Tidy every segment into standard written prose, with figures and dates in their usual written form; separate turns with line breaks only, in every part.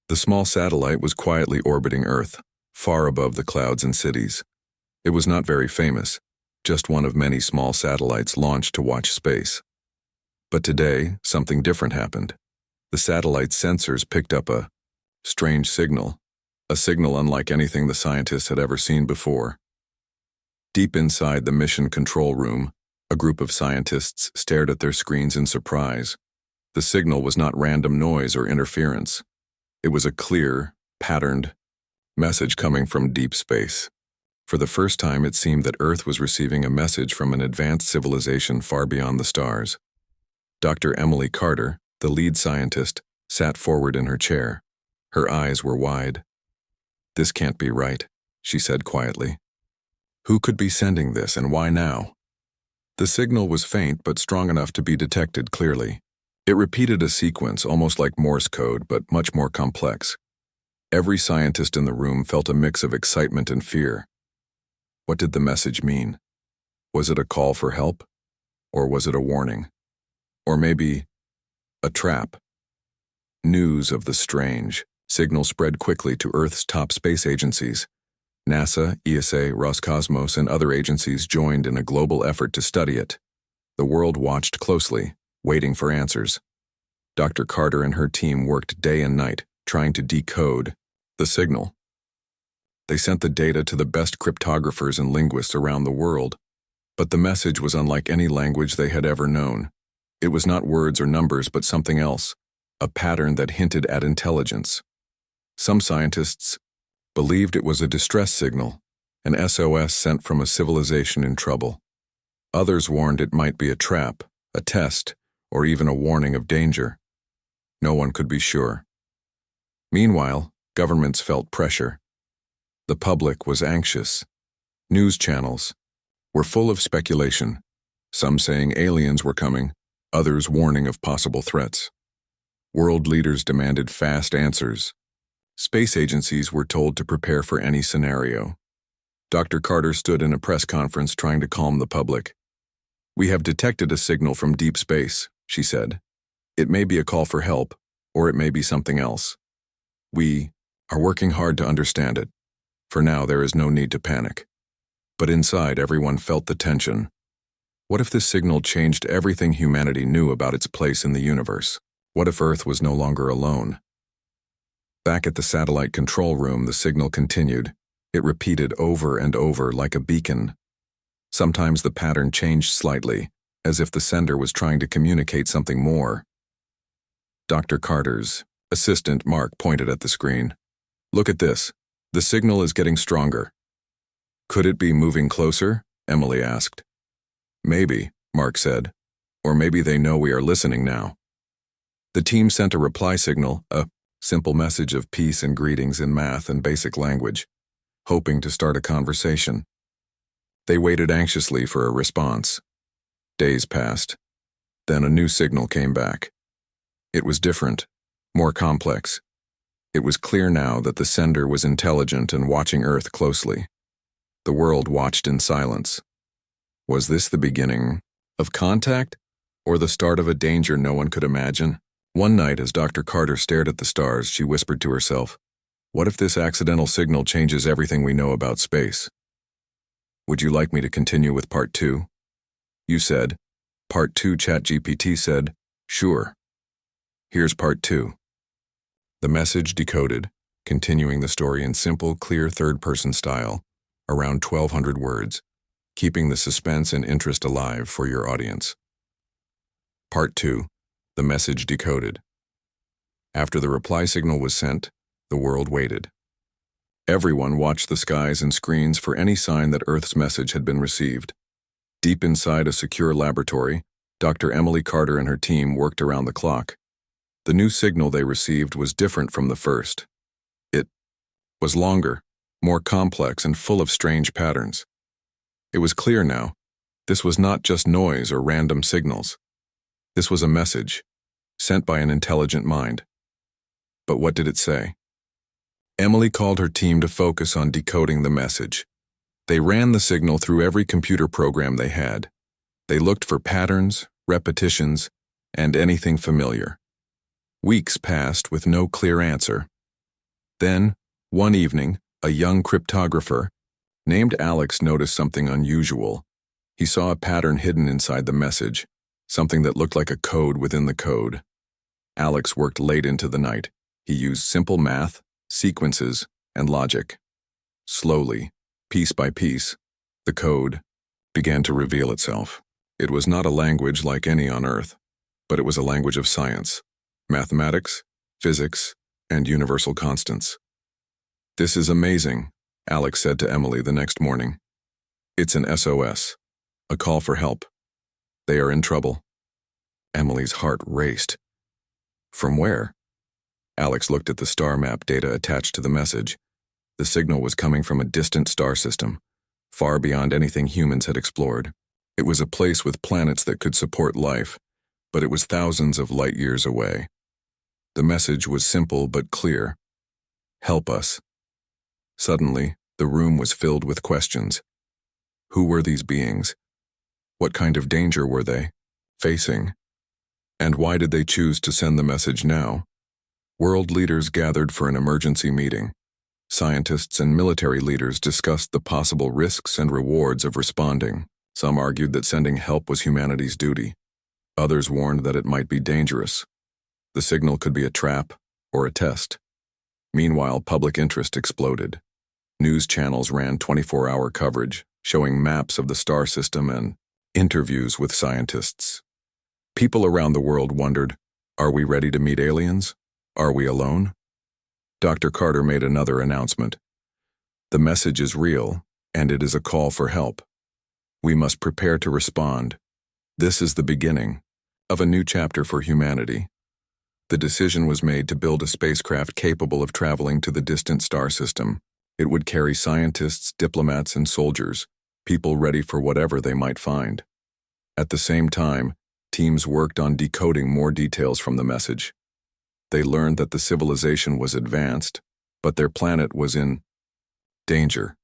The small satellite was quietly orbiting Earth, far above the clouds and cities. It was not very famous, just one of many small satellites launched to watch space. But today, something different happened. The satellite's sensors picked up a strange signal, a signal unlike anything the scientists had ever seen before. Deep inside the mission control room, a group of scientists stared at their screens in surprise. The signal was not random noise or interference. It was a clear, patterned message coming from deep space. For the first time, it seemed that Earth was receiving a message from an advanced civilization far beyond the stars. Dr. Emily Carter, the lead scientist, sat forward in her chair. Her eyes were wide. "This can't be right," she said quietly. "Who could be sending this, and why now?" The signal was faint but strong enough to be detected clearly. It repeated a sequence almost like Morse code, but much more complex. Every scientist in the room felt a mix of excitement and fear. What did the message mean? Was it a call for help? Or was it a warning? Or maybe a trap? News of the strange signal spread quickly to Earth's top space agencies. NASA, ESA, Roscosmos, and other agencies joined in a global effort to study it. The world watched closely, waiting for answers. Dr. Carter and her team worked day and night, trying to decode the signal. They sent the data to the best cryptographers and linguists around the world, but the message was unlike any language they had ever known. It was not words or numbers, but something else, a pattern that hinted at intelligence. Some scientists believed it was a distress signal, an SOS sent from a civilization in trouble. Others warned it might be a trap, a test, or even a warning of danger. No one could be sure. Meanwhile, governments felt pressure. The public was anxious. News channels were full of speculation, some saying aliens were coming, others warning of possible threats. World leaders demanded fast answers. Space agencies were told to prepare for any scenario. Dr. Carter stood in a press conference trying to calm the public. "We have detected a signal from deep space," she said. "It may be a call for help, or it may be something else. We are working hard to understand it. For now, there is no need to panic." But inside, everyone felt the tension. What if this signal changed everything humanity knew about its place in the universe? What if Earth was no longer alone? Back at the satellite control room, the signal continued. It repeated over and over like a beacon. Sometimes the pattern changed slightly, as if the sender was trying to communicate something more. Dr. Carter's assistant, Mark, pointed at the screen. "Look at this. The signal is getting stronger." "Could it be moving closer?" Emily asked. "Maybe," Mark said. "Or maybe they know we are listening now." The team sent a reply signal, a simple message of peace and greetings in math and basic language, hoping to start a conversation. They waited anxiously for a response. Days passed. Then a new signal came back. It was different, more complex. It was clear now that the sender was intelligent and watching Earth closely. The world watched in silence. Was this the beginning of contact, or the start of a danger no one could imagine? One night, as Dr. Carter stared at the stars, she whispered to herself, "What if this accidental signal changes everything we know about space?" "Would you like me to continue with part 2? You said. Part 2, ChatGPT said, "Sure." Here's part 2. The message decoded, continuing the story in simple, clear third-person style, around 1,200 words, keeping the suspense and interest alive for your audience. Part 2. The message decoded. After the reply signal was sent, the world waited. Everyone watched the skies and screens for any sign that Earth's message had been received. Deep inside a secure laboratory, Dr. Emily Carter and her team worked around the clock. The new signal they received was different from the first. It was longer, more complex, and full of strange patterns. It was clear now. This was not just noise or random signals. This was a message, sent by an intelligent mind. But what did it say? Emily called her team to focus on decoding the message. They ran the signal through every computer program they had. They looked for patterns, repetitions, and anything familiar. Weeks passed with no clear answer. Then, one evening, a young cryptographer named Alex noticed something unusual. He saw a pattern hidden inside the message, something that looked like a code within the code. Alex worked late into the night. He used simple math, sequences, and logic. Slowly, piece by piece, the code began to reveal itself. It was not a language like any on Earth, but it was a language of science, mathematics, physics, and universal constants. "This is amazing," Alex said to Emily the next morning. "It's an SOS, a call for help. They are in trouble." Emily's heart raced. From where? Alex looked at the star map data attached to the message. The signal was coming from a distant star system, far beyond anything humans had explored. It was a place with planets that could support life, but it was thousands of light years away. The message was simple but clear. "Help us." Suddenly, the room was filled with questions. Who were these beings? What kind of danger were they facing? And why did they choose to send the message now? World leaders gathered for an emergency meeting. Scientists and military leaders discussed the possible risks and rewards of responding. Some argued that sending help was humanity's duty. Others warned that it might be dangerous. The signal could be a trap or a test. Meanwhile, public interest exploded. News channels ran 24-hour coverage, showing maps of the star system and interviews with scientists. People around the world wondered, are we ready to meet aliens? Are we alone? Dr. Carter made another announcement. The message is real, and it is a call for help. We must prepare to respond. This is the beginning of a new chapter for humanity. The decision was made to build a spacecraft capable of traveling to the distant star system. It would carry scientists, diplomats, and soldiers, people ready for whatever they might find. At the same time, teams worked on decoding more details from the message. They learned that the civilization was advanced, but their planet was in danger,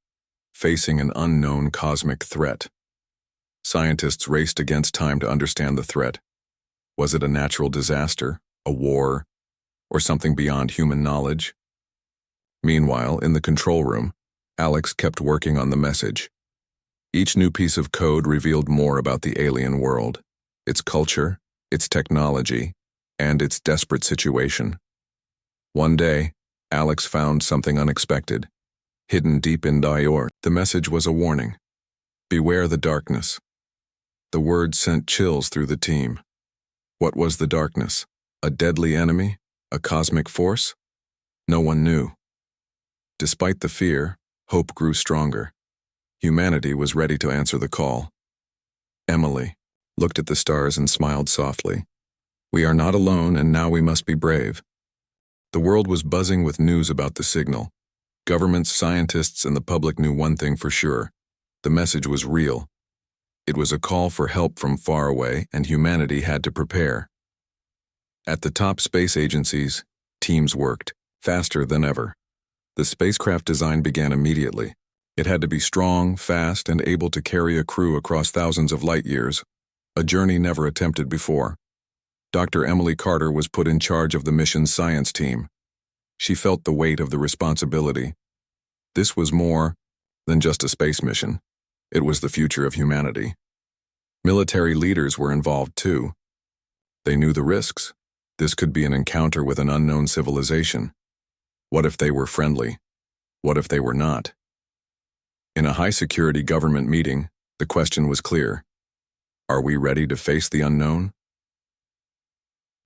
facing an unknown cosmic threat. Scientists raced against time to understand the threat. Was it a natural disaster, a war, or something beyond human knowledge? Meanwhile, in the control room, Alex kept working on the message. Each new piece of code revealed more about the alien world, its culture, its technology, and its desperate situation. One day, Alex found something unexpected. Hidden deep in Dior, the message was a warning. Beware the darkness. The words sent chills through the team. What was the darkness? A deadly enemy? A cosmic force? No one knew. Despite the fear, hope grew stronger. Humanity was ready to answer the call. Emily looked at the stars and smiled softly. We are not alone, and now we must be brave. The world was buzzing with news about the signal. Governments, scientists, and the public knew one thing for sure. The message was real. It was a call for help from far away, and humanity had to prepare. At the top space agencies, teams worked, faster than ever. The spacecraft design began immediately. It had to be strong, fast, and able to carry a crew across thousands of light years, a journey never attempted before. Dr. Emily Carter was put in charge of the mission's science team. She felt the weight of the responsibility. This was more than just a space mission. It was the future of humanity. Military leaders were involved too. They knew the risks. This could be an encounter with an unknown civilization. What if they were friendly? What if they were not? In a high-security government meeting, the question was clear. Are we ready to face the unknown?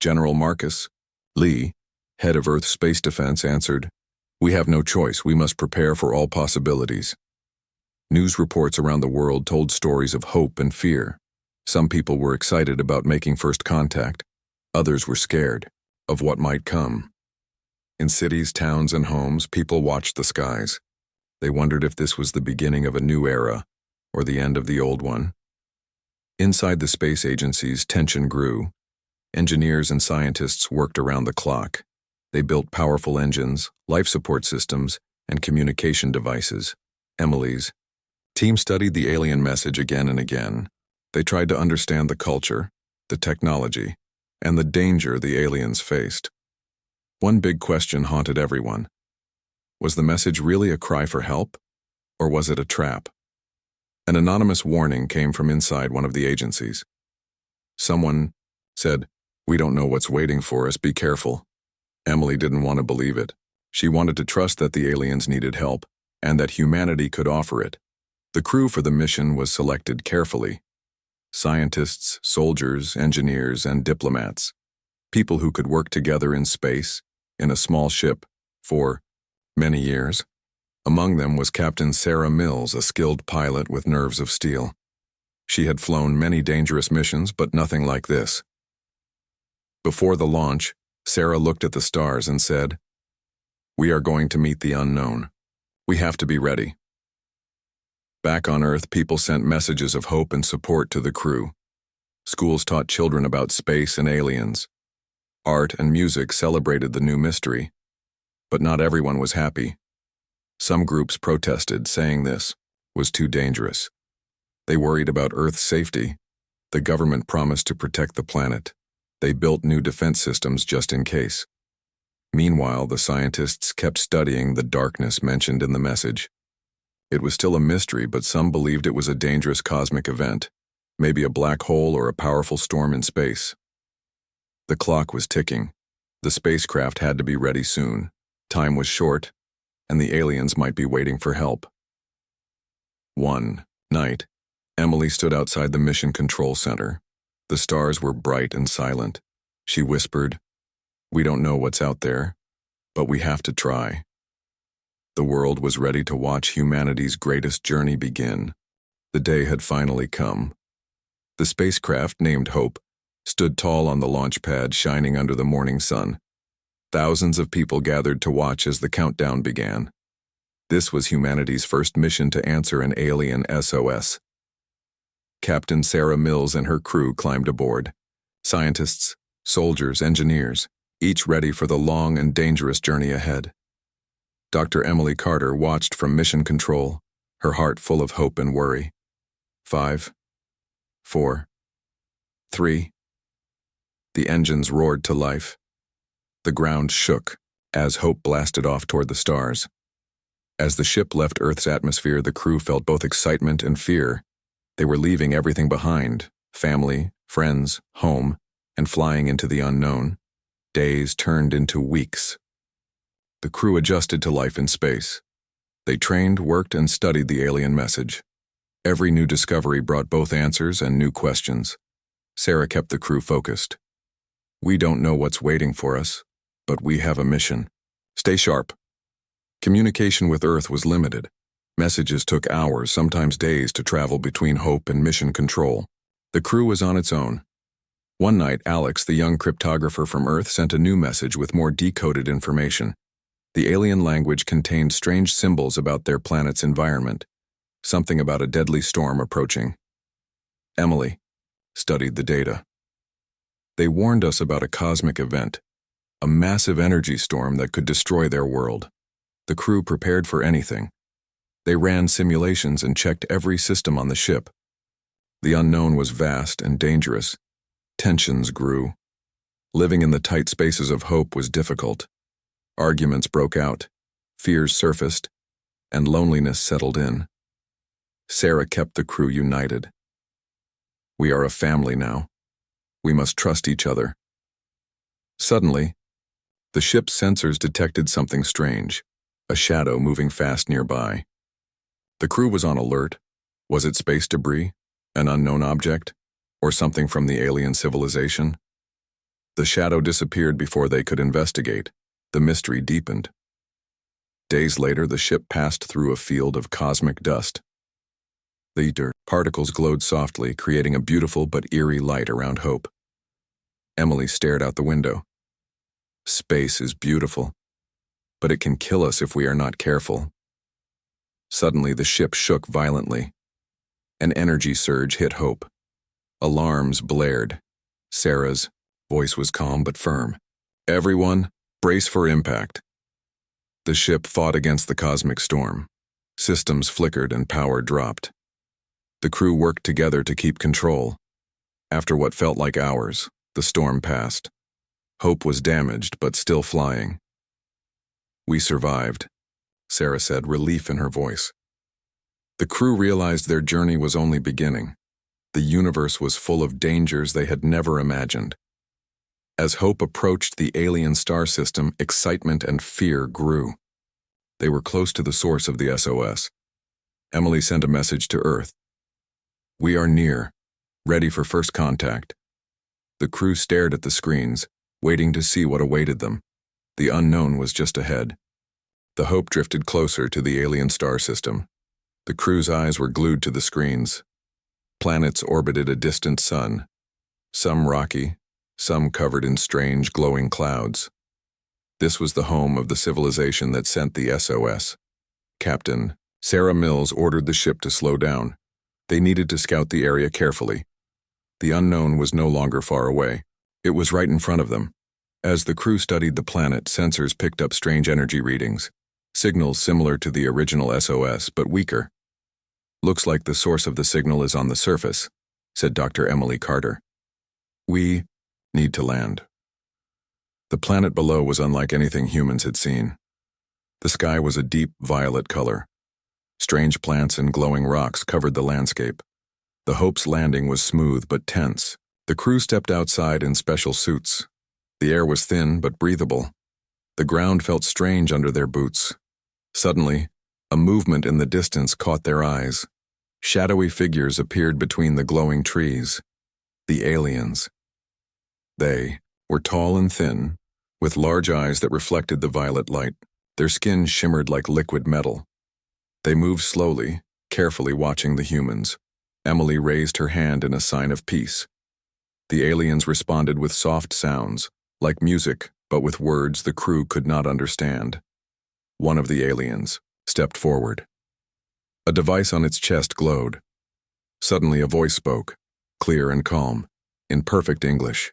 General Marcus Lee, head of Earth Space Defense, answered, "We have no choice. We must prepare for all possibilities." News reports around the world told stories of hope and fear. Some people were excited about making first contact. Others were scared of what might come. In cities, towns, and homes, people watched the skies. They wondered if this was the beginning of a new era or the end of the old one. Inside the space agencies, tension grew. Engineers and scientists worked around the clock. They built powerful engines, life support systems, and communication devices. Emily's team studied the alien message again and again. They tried to understand the culture, the technology, and the danger the aliens faced. One big question haunted everyone. Was the message really a cry for help, or was it a trap? An anonymous warning came from inside one of the agencies. Someone said, "We don't know what's waiting for us, be careful." Emily didn't want to believe it. She wanted to trust that the aliens needed help, and that humanity could offer it. The crew for the mission was selected carefully. Scientists, soldiers, engineers, and diplomats. People who could work together in space, in a small ship, for many years. Among them was Captain Sarah Mills, a skilled pilot with nerves of steel. She had flown many dangerous missions, but nothing like this. Before the launch, Sarah looked at the stars and said, "We are going to meet the unknown. We have to be ready." Back on Earth, people sent messages of hope and support to the crew. Schools taught children about space and aliens. Art and music celebrated the new mystery. But not everyone was happy. Some groups protested, saying this was too dangerous. They worried about Earth's safety. The government promised to protect the planet. They built new defense systems just in case. Meanwhile, the scientists kept studying the darkness mentioned in the message. It was still a mystery, but some believed it was a dangerous cosmic event, maybe a black hole or a powerful storm in space. The clock was ticking. The spacecraft had to be ready soon. Time was short, and the aliens might be waiting for help. One night, Emily stood outside the Mission Control Center. The stars were bright and silent. She whispered, "We don't know what's out there, but we have to try." The world was ready to watch humanity's greatest journey begin. The day had finally come. The spacecraft, named Hope, stood tall on the launch pad, shining under the morning sun. Thousands of people gathered to watch as the countdown began. This was humanity's first mission to answer an alien SOS. Captain Sarah Mills and her crew climbed aboard. Scientists, soldiers, engineers, each ready for the long and dangerous journey ahead. Dr. Emily Carter watched from Mission Control, her heart full of hope and worry. 5, 4, 3. The engines roared to life. The ground shook as Hope blasted off toward the stars. As the ship left Earth's atmosphere, the crew felt both excitement and fear. They were leaving everything behind: family, friends, home, and flying into the unknown. Days turned into weeks. The crew adjusted to life in space. They trained, worked, and studied the alien message. Every new discovery brought both answers and new questions. Sarah kept the crew focused. "We don't know what's waiting for us, but we have a mission. Stay sharp." Communication with Earth was limited. Messages took hours, sometimes days, to travel between Hope and Mission Control. The crew was on its own. One night, Alex, the young cryptographer from Earth, sent a new message with more decoded information. The alien language contained strange symbols about their planet's environment, something about a deadly storm approaching. Emily studied the data. They warned us about a cosmic event, a massive energy storm that could destroy their world. The crew prepared for anything. They ran simulations and checked every system on the ship. The unknown was vast and dangerous. Tensions grew. Living in the tight spaces of Hope was difficult. Arguments broke out, fears surfaced, and loneliness settled in. Sarah kept the crew united. "We are a family now. We must trust each other." Suddenly, the ship's sensors detected something strange, a shadow moving fast nearby. The crew was on alert. Was it space debris, an unknown object, or something from the alien civilization? The shadow disappeared before they could investigate. The mystery deepened. Days later, the ship passed through a field of cosmic dust. The dirt particles glowed softly, creating a beautiful but eerie light around Hope. Emily stared out the window. Space is beautiful, but it can kill us if we are not careful. Suddenly, the ship shook violently. An energy surge hit Hope. Alarms blared. Sarah's voice was calm but firm. "Everyone, brace for impact." The ship fought against the cosmic storm. Systems flickered and power dropped. The crew worked together to keep control. After what felt like hours, the storm passed. Hope was damaged but still flying. "We survived," Sarah said, relief in her voice. The crew realized their journey was only beginning. The universe was full of dangers they had never imagined. As Hope approached the alien star system, excitement and fear grew. They were close to the source of the SOS. Emily sent a message to Earth. "We are near, ready for first contact." The crew stared at the screens, waiting to see what awaited them. The unknown was just ahead. The Hope drifted closer to the alien star system. The crew's eyes were glued to the screens. Planets orbited a distant sun, some rocky, some covered in strange glowing clouds. This was the home of the civilization that sent the SOS. Captain Sarah Mills ordered the ship to slow down. They needed to scout the area carefully. The unknown was no longer far away. It was right in front of them. As the crew studied the planet, sensors picked up strange energy readings, signals similar to the original SOS, but weaker. "Looks like the source of the signal is on the surface," said Dr. Emily Carter. "We need to land." The planet below was unlike anything humans had seen. The sky was a deep violet color. Strange plants and glowing rocks covered the landscape. The Hope's landing was smooth but tense. The crew stepped outside in special suits. The air was thin but breathable. The ground felt strange under their boots. Suddenly, a movement in the distance caught their eyes. Shadowy figures appeared between the glowing trees. The aliens. They were tall and thin, with large eyes that reflected the violet light. Their skin shimmered like liquid metal. They moved slowly, carefully watching the humans. Emily raised her hand in a sign of peace. The aliens responded with soft sounds, like music, but with words the crew could not understand. One of the aliens stepped forward. A device on its chest glowed. Suddenly a voice spoke, clear and calm, in perfect English.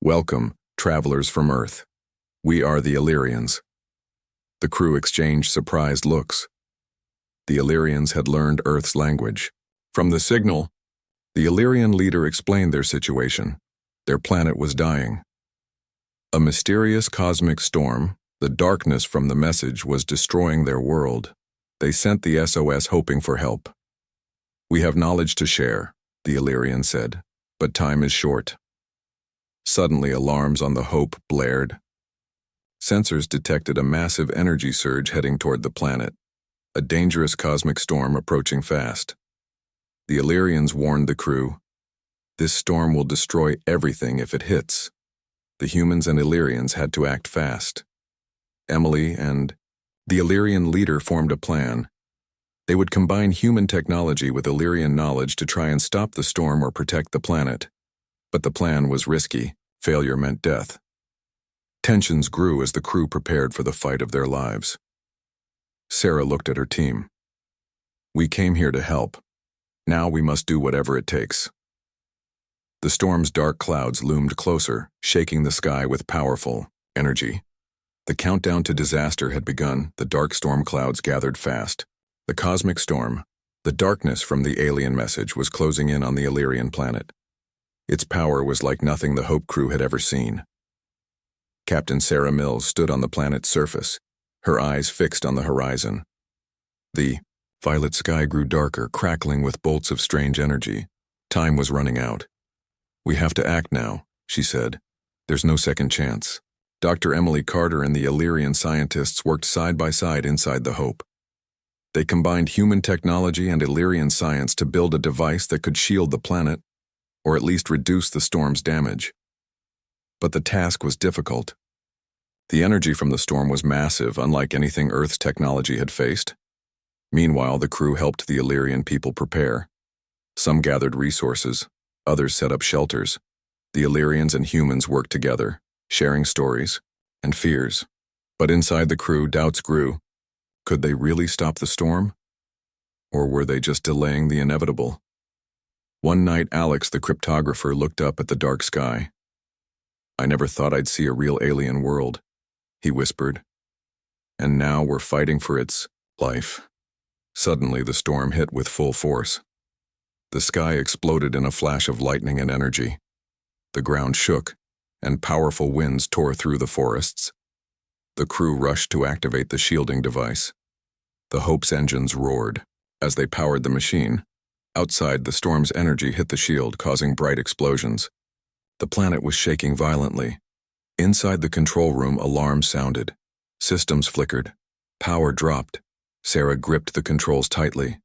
"Welcome, travelers from Earth. We are the Illyrians." The crew exchanged surprised looks. The Illyrians had learned Earth's language. From the signal, the Illyrian leader explained their situation. Their planet was dying. A mysterious cosmic storm, the darkness from the message, was destroying their world. They sent the SOS hoping for help. "We have knowledge to share," the Illyrian said, "but time is short." Suddenly, alarms on the Hope blared. Sensors detected a massive energy surge heading toward the planet, a dangerous cosmic storm approaching fast. The Illyrians warned the crew, "This storm will destroy everything if it hits." The humans and Illyrians had to act fast. Emily and the Illyrian leader formed a plan. They would combine human technology with Illyrian knowledge to try and stop the storm or protect the planet. But the plan was risky. Failure meant death. Tensions grew as the crew prepared for the fight of their lives. Sarah looked at her team. "We came here to help. Now we must do whatever it takes." The storm's dark clouds loomed closer, shaking the sky with powerful energy. The countdown to disaster had begun. The dark storm clouds gathered fast. The cosmic storm, the darkness from the alien message, was closing in on the Illyrian planet. Its power was like nothing the Hope crew had ever seen. Captain Sarah Mills stood on the planet's surface, her eyes fixed on the horizon. The violet sky grew darker, crackling with bolts of strange energy. Time was running out. "We have to act now," she said. "There's no second chance." Dr. Emily Carter and the Illyrian scientists worked side by side inside the Hope. They combined human technology and Illyrian science to build a device that could shield the planet, or at least reduce the storm's damage. But the task was difficult. The energy from the storm was massive, unlike anything Earth's technology had faced. Meanwhile, the crew helped the Illyrian people prepare. Some gathered resources, others set up shelters. The Illyrians and humans worked together, sharing stories and fears. But inside the crew, doubts grew. Could they really stop the storm? Or were they just delaying the inevitable? One night, Alex, the cryptographer, looked up at the dark sky. "I never thought I'd see a real alien world," he whispered. "And now we're fighting for its life." Suddenly, the storm hit with full force. The sky exploded in a flash of lightning and energy. The ground shook, and powerful winds tore through the forests. The crew rushed to activate the shielding device. The Hope's engines roared. As they powered the machine, outside the storm's energy hit the shield, causing bright explosions. The planet was shaking violently. Inside the control room, alarms sounded. Systems flickered. Power dropped. Sarah gripped the controls tightly.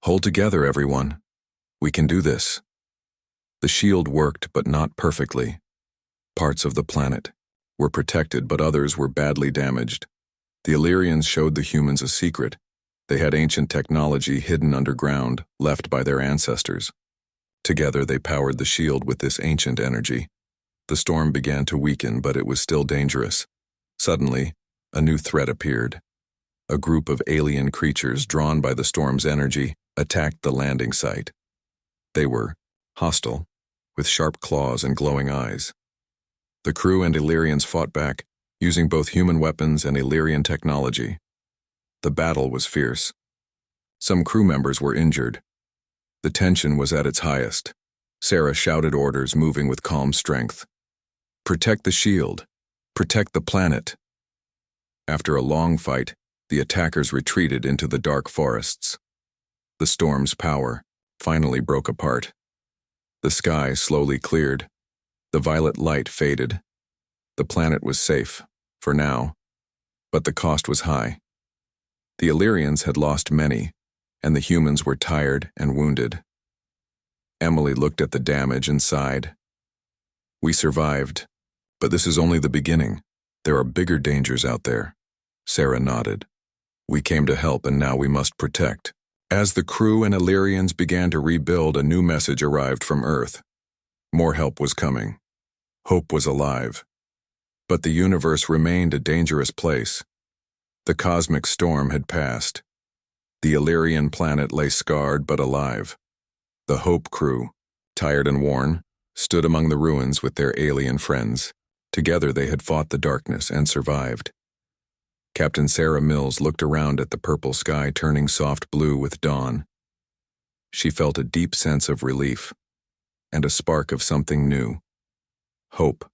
"Hold together, everyone. We can do this." The shield worked, but not perfectly. Parts of the planet were protected, but others were badly damaged. The Illyrians showed the humans a secret. They had ancient technology hidden underground, left by their ancestors. Together they powered the shield with this ancient energy. The storm began to weaken, but it was still dangerous. Suddenly, a new threat appeared. A group of alien creatures drawn by the storm's energy attacked the landing site. They were hostile, with sharp claws and glowing eyes. The crew and Illyrians fought back, using both human weapons and Illyrian technology. The battle was fierce. Some crew members were injured. The tension was at its highest. Sarah shouted orders, moving with calm strength. "Protect the shield. Protect the planet." After a long fight, the attackers retreated into the dark forests. The storm's power finally broke apart. The sky slowly cleared. The violet light faded. The planet was safe, for now, but the cost was high. The Illyrians had lost many, and the humans were tired and wounded. Emily looked at the damage and sighed. "We survived, but this is only the beginning. There are bigger dangers out there." Sarah nodded. "We came to help, and now we must protect." As the crew and Illyrians began to rebuild, a new message arrived from Earth. More help was coming. Hope was alive. But the universe remained a dangerous place. The cosmic storm had passed. The Illyrian planet lay scarred but alive. The Hope crew, tired and worn, stood among the ruins with their alien friends. Together they had fought the darkness and survived. Captain Sarah Mills looked around at the purple sky turning soft blue with dawn. She felt a deep sense of relief and a spark of something new. Hope.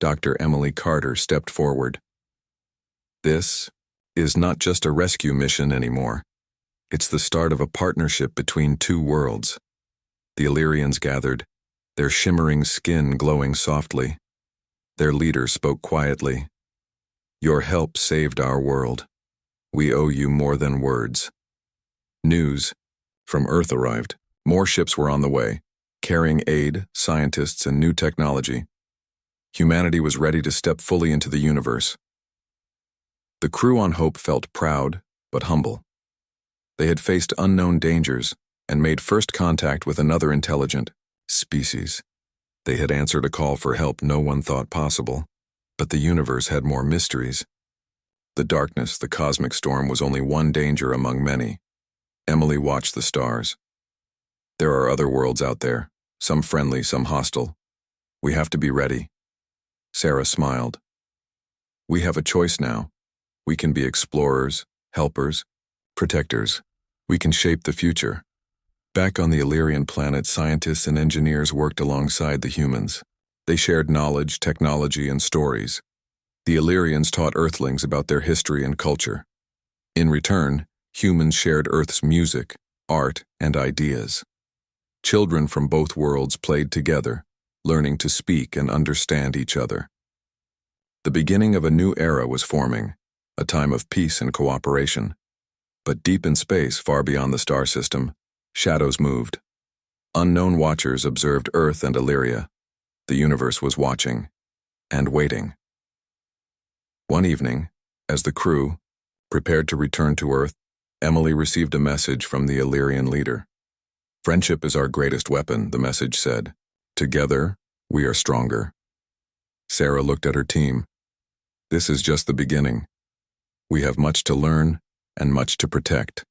Dr. Emily Carter stepped forward. "This is not just a rescue mission anymore. It's the start of a partnership between two worlds." The Illyrians gathered, their shimmering skin glowing softly. Their leader spoke quietly. "Your help saved our world. We owe you more than words." News from Earth arrived. More ships were on the way, carrying aid, scientists, and new technology. Humanity was ready to step fully into the universe. The crew on Hope felt proud, but humble. They had faced unknown dangers and made first contact with another intelligent species. They had answered a call for help no one thought possible, but the universe had more mysteries. The darkness, the cosmic storm, was only one danger among many. Emily watched the stars. There are other worlds out there, some friendly, some hostile. We have to be ready. Sarah smiled. We have a choice now. We can be explorers, helpers, protectors. We can shape the future. Back on the Illyrian planet, scientists and engineers worked alongside the humans. They shared knowledge, technology, and stories. The Illyrians taught Earthlings about their history and culture. In return, humans shared Earth's music, art, and ideas. Children from both worlds played together, learning to speak and understand each other. The beginning of a new era was forming, a time of peace and cooperation. But deep in space, far beyond the star system, shadows moved. Unknown watchers observed Earth and Illyria. The universe was watching and waiting. One evening, as the crew prepared to return to Earth, Emily received a message from the Illyrian leader. "Friendship is our greatest weapon," the message said. "Together, we are stronger." Sarah looked at her team. This is just the beginning. We have much to learn and much to protect.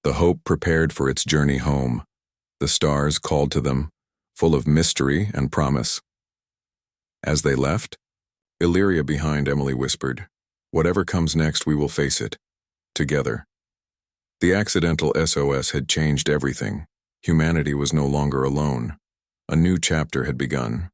The Hope prepared for its journey home. The stars called to them, full of mystery and promise. As they left, Illyria behind Emily whispered, "Whatever comes next, we will face it, together." The accidental SOS had changed everything. Humanity was no longer alone. A new chapter had begun.